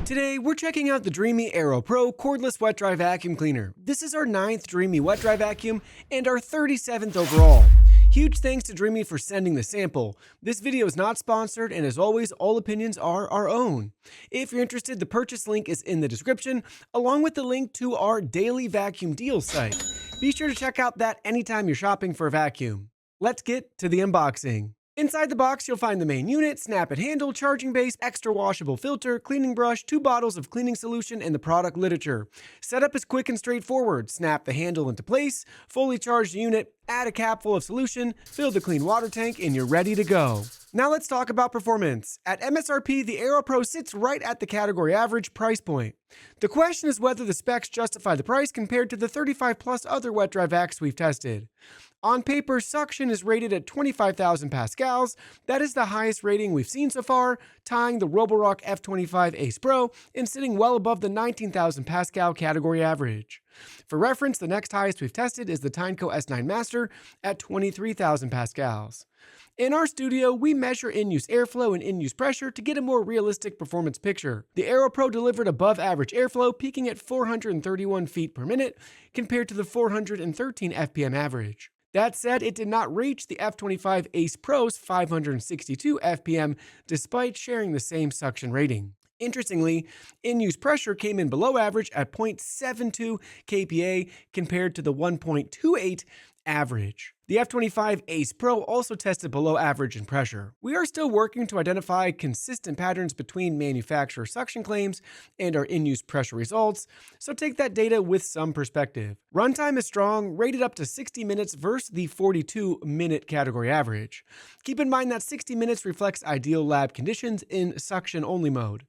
Today, we're checking out the Dreame Aero Pro cordless wet dry vacuum cleaner. This is our 9th Dreame wet dry vacuum and our 37th overall. Huge thanks to Dreame for sending the sample. This video is not sponsored, and as always, all opinions are our own. If you're interested, the purchase link is in the description, along with the link to our daily vacuum deals site. Be sure to check out that anytime you're shopping for a vacuum. Let's get to the unboxing. Inside the box, you'll find the main unit, snap-it handle, charging base, extra washable filter, cleaning brush, 2 bottles of cleaning solution, and the product literature. Setup is quick and straightforward. Snap the handle into place, fully charge the unit, add a cap full of solution, fill the clean water tank, and you're ready to go. Now let's talk about performance. At MSRP, the Aero Pro sits right at the category average price point. The question is whether the specs justify the price compared to the 35 plus other wet dry vacs we've tested. On paper, suction is rated at 25,000 pascals. That is the highest rating we've seen so far, tying the Roborock F25 Ace Pro and sitting well above the 19,000 pascal category average. For reference, the next highest we've tested is the Tyneco S9 Master at 23,000 pascals. In our studio, we measure in-use airflow and in-use pressure to get a more realistic performance picture. The Aero Pro delivered above average airflow, peaking at 431 feet per minute compared to the 413 FPM average. That said, it did not reach the F25 Ace Pro's 562 FPM despite sharing the same suction rating. Interestingly, in-use pressure came in below average at 0.72 kPa compared to the 1.28 average. The F25 Ace Pro also tested below average in pressure. We are still working to identify consistent patterns between manufacturer suction claims and our in-use pressure results, so take that data with some perspective. Runtime is strong, rated up to 60 minutes versus the 42-minute category average. Keep in mind that 60 minutes reflects ideal lab conditions in suction-only mode.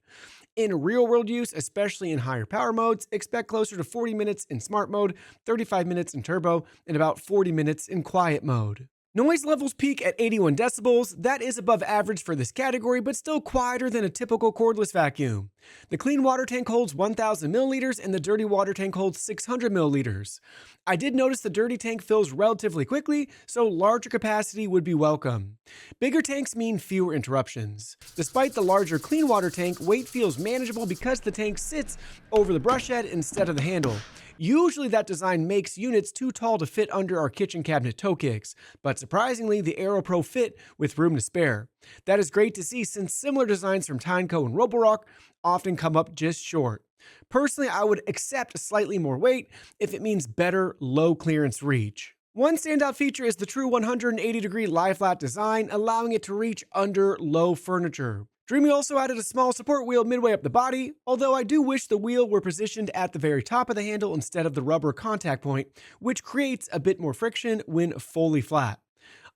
In real-world use, especially in higher power modes, expect closer to 40 minutes in smart mode, 35 minutes in turbo, and about 40 minutes in quiet mode. Noise levels peak at 81 decibels. That is above average for this category, but still quieter than a typical cordless vacuum. The clean water tank holds 1,000 milliliters and the dirty water tank holds 600 milliliters. I did notice the dirty tank fills relatively quickly, so larger capacity would be welcome. Bigger tanks mean fewer interruptions. Despite the larger clean water tank, weight feels manageable because the tank sits over the brush head instead of the handle. Usually that design makes units too tall to fit under our kitchen cabinet toe kicks, but surprisingly the Aero Pro fit with room to spare. That is great to see since similar designs from Tyneco and Roborock often come up just short. Personally, I would accept slightly more weight if it means better low clearance reach. One standout feature is the true 180-degree lie-flat design, allowing it to reach under low furniture. Dreame also added a small support wheel midway up the body, although I do wish the wheel were positioned at the very top of the handle instead of the rubber contact point, which creates a bit more friction when fully flat.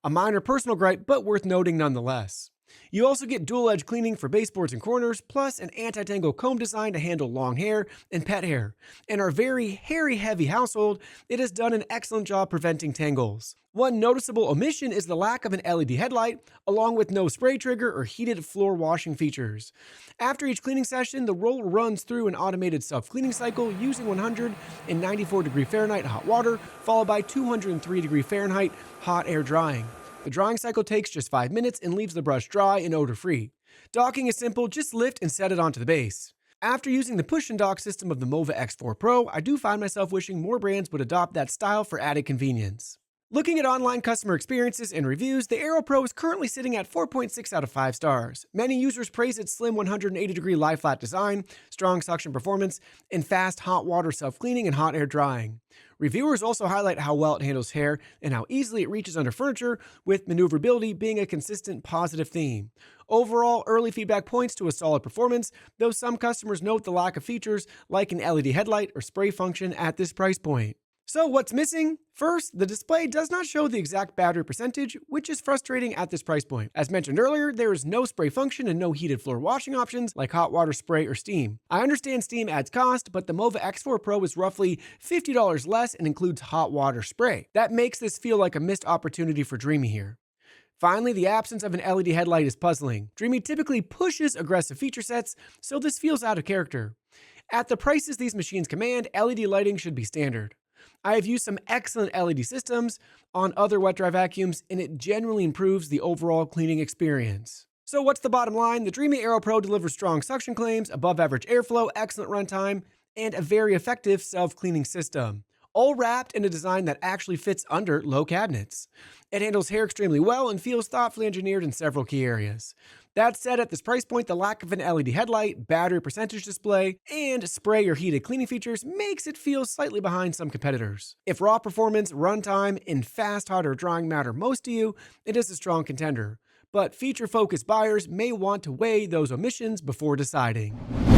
A minor personal gripe, but worth noting nonetheless. You also get dual edge cleaning for baseboards and corners, plus an anti-tangle comb design to handle long hair and pet hair. In our very hairy-heavy household, it has done an excellent job preventing tangles. One noticeable omission is the lack of an LED headlight, along with no spray trigger or heated floor washing features. After each cleaning session, the roller runs through an automated self-cleaning cycle using 194° Fahrenheit hot water, followed by 203° Fahrenheit hot air drying. The drying cycle takes just 5 minutes and leaves the brush dry and odor-free. Docking is simple, just lift and set it onto the base. After using the push and dock system of the Mova X4 Pro, I do find myself wishing more brands would adopt that style for added convenience. Looking at online customer experiences and reviews, the Aero Pro is currently sitting at 4.6 out of 5 stars. Many users praise its slim 180-degree lie-flat design, strong suction performance, and fast hot water self-cleaning and hot air drying. Reviewers also highlight how well it handles hair and how easily it reaches under furniture, with maneuverability being a consistent positive theme. Overall, early feedback points to a solid performance, though some customers note the lack of features like an LED headlight or spray function at this price point. So what's missing? First, the display does not show the exact battery percentage, which is frustrating at this price point. As mentioned earlier, there is no spray function and no heated floor washing options like hot water spray or steam. I understand steam adds cost, but the Mova X4 Pro is roughly $50 less and includes hot water spray. That makes this feel like a missed opportunity for Dreame here. Finally, the absence of an LED headlight is puzzling. Dreame typically pushes aggressive feature sets, so this feels out of character. At the prices these machines command, LED lighting should be standard. I have used some excellent LED systems on other wet dry vacuums, and it generally improves the overall cleaning experience. So what's the bottom line? The Dreame Aero Pro delivers strong suction claims, above average airflow, excellent runtime, and a very effective self-cleaning system, all wrapped in a design that actually fits under low cabinets. It handles hair extremely well and feels thoughtfully engineered in several key areas. That said, at this price point, the lack of an LED headlight, battery percentage display, and spray or heated cleaning features makes it feel slightly behind some competitors. If raw performance, runtime, and fast, hot, or drying matter most to you, it is a strong contender. But feature-focused buyers may want to weigh those omissions before deciding.